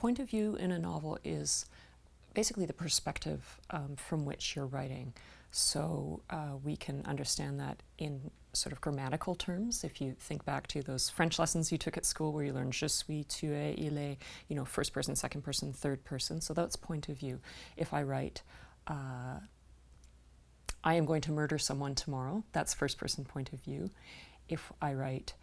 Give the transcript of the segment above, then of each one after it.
point of view in a novel is basically the perspective from which you're writing. So we can understand that in sort of grammatical terms. If you think back to those French lessons you took at school where you learned je suis, tu es, il est, you know, first person, second person, third person. So that's point of view. If I write, I am going to murder someone tomorrow, that's first person point of view. If I write,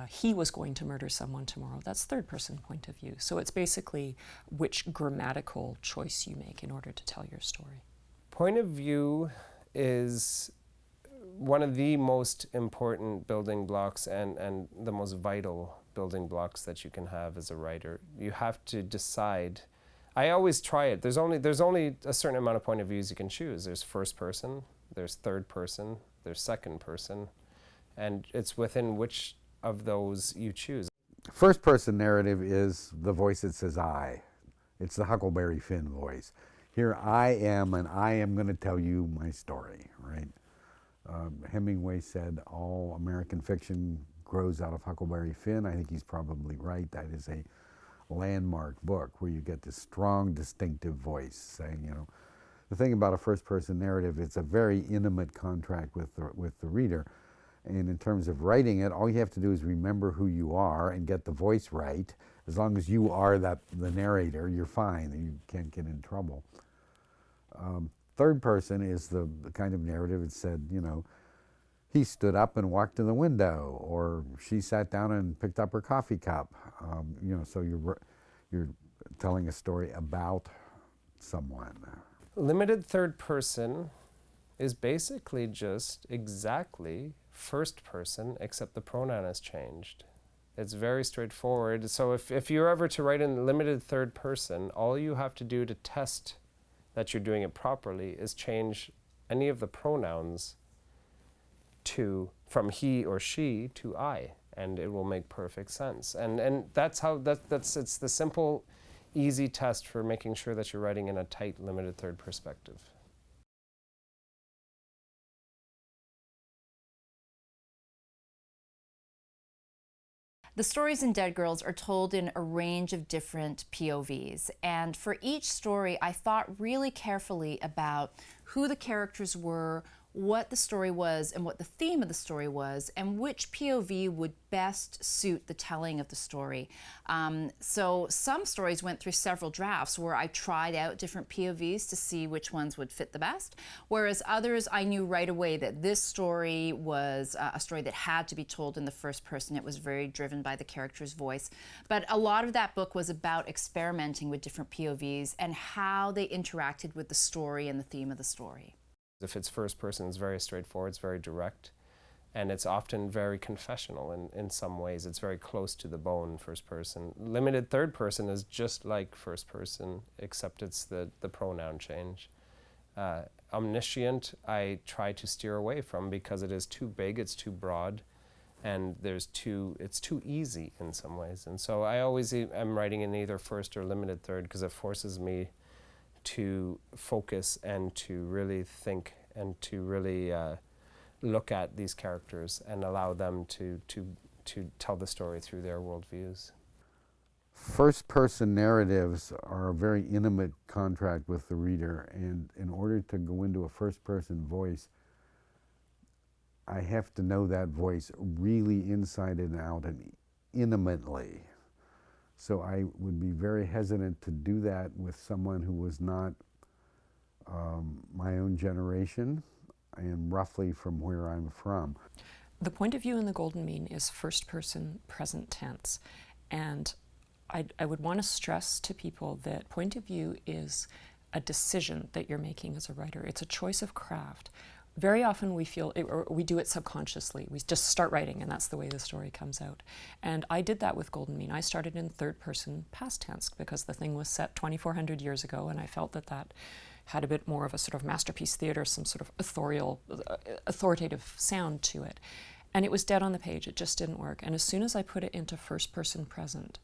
he was going to murder someone tomorrow, that's third person point of view. So it's basically which grammatical choice you make in order to tell your story. Point of view is one of the most important building blocks and the most vital building blocks that you can have as a writer. You have to decide. I always try it. There's only a certain amount of point of views you can choose. There's first person, there's third person, there's second person, and it's within which of those you choose. First person narrative is the voice that says I. It's the Huckleberry Finn voice. Here I am, and I am going to tell you my story, right? Hemingway said all American fiction grows out of Huckleberry Finn. I think he's probably right. That is a landmark book where you get this strong, distinctive voice saying, you know, the thing about a first-person narrative, it's a very intimate contract with the reader. And in terms of writing it, all you have to do is remember who you are and get the voice right. As long as you are the narrator, you're fine. You can't get in trouble. Third person is the kind of narrative that said, you know, he stood up and walked to the window, or she sat down and picked up her coffee cup. You know, so you're telling a story about someone. Limited third person is basically just exactly first person, except the pronoun has changed. It's very straightforward. So if you're ever to write in limited third person, all you have to do to test that you're doing it properly is change any of the pronouns from he or she to I, and it will make perfect sense. And that's it's the simple, easy test for making sure that you're writing in a tight limited third perspective. The stories in Dead Girls are told in a range of different POVs, and for each story I thought really carefully about who the characters were, what the story was, and what the theme of the story was, and which POV would best suit the telling of the story. So some stories went through several drafts where I tried out different POVs to see which ones would fit the best, whereas others I knew right away that this story was a story that had to be told in the first person. It was very driven by the character's voice. But a lot of that book was about experimenting with different POVs and how they interacted with the story and the theme of the story. If it's first person, it's very straightforward, it's very direct, and it's often very confessional in some ways. It's very close to the bone, first person. Limited third person is just like first person, except it's the pronoun change. Omniscient, I try to steer away from because it is too big, it's too broad, and it's too easy in some ways. And so I always am writing in either first or limited third because it forces me to focus and to really think and to really look at these characters and allow them to tell the story through their worldviews. First-person narratives are a very intimate contract with the reader, and in order to go into a first-person voice, I have to know that voice really inside and out and intimately. So I would be very hesitant to do that with someone who was not my own generation and roughly from where I'm from. The point of view in The Golden Mean is first person, present tense. And I would want to stress to people that point of view is a decision that you're making as a writer. It's a choice of craft. Very often we feel, or we do it subconsciously. We just start writing and that's the way the story comes out. And I did that with Golden Mean. I started in third person past tense because the thing was set 2,400 years ago and I felt that that had a bit more of a sort of masterpiece theater, some sort of authoritative sound to it. And it was dead on the page, it just didn't work. And as soon as I put it into first person present,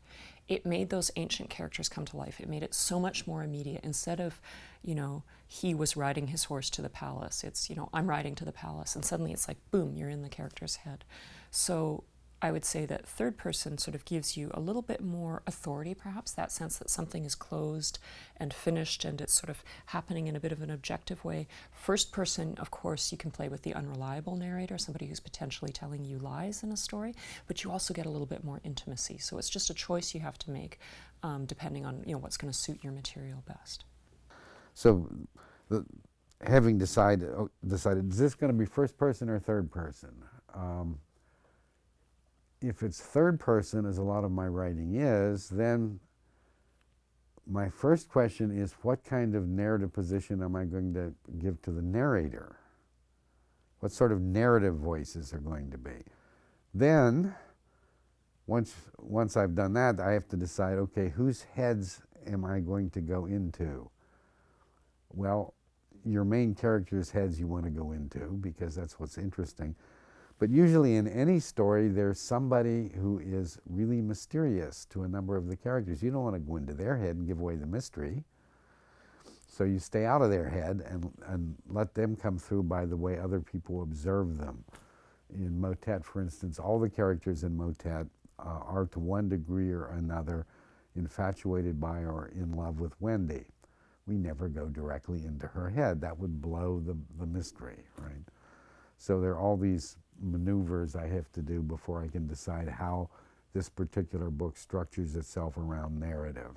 it made those ancient characters come to life. It made it so much more immediate. Instead of, you know, he was riding his horse to the palace, it's, you know, I'm riding to the palace. And suddenly it's like, boom, you're in the character's head. So I would say that third person sort of gives you a little bit more authority, perhaps, that sense that something is closed and finished and it's sort of happening in a bit of an objective way. First person, of course, you can play with the unreliable narrator, somebody who's potentially telling you lies in a story, but you also get a little bit more intimacy. So it's just a choice you have to make depending on what's going to suit your material best. So, having decided, is this going to be first person or third person? If it's third person, as a lot of my writing is, then my first question is, what kind of narrative position am I going to give to the narrator? What sort of narrative voices are going to be? Then, once I've done that, I have to decide, okay, whose heads am I going to go into? Well, your main character's heads you want to go into because that's what's interesting. But usually in any story, there's somebody who is really mysterious to a number of the characters. You don't want to go into their head and give away the mystery. So you stay out of their head and let them come through by the way other people observe them. In Motet, for instance, all the characters in Motet are to one degree or another infatuated by or in love with Wendy. We never go directly into her head. That would blow the mystery, right? So there are all these maneuvers I have to do before I can decide how this particular book structures itself around narrative.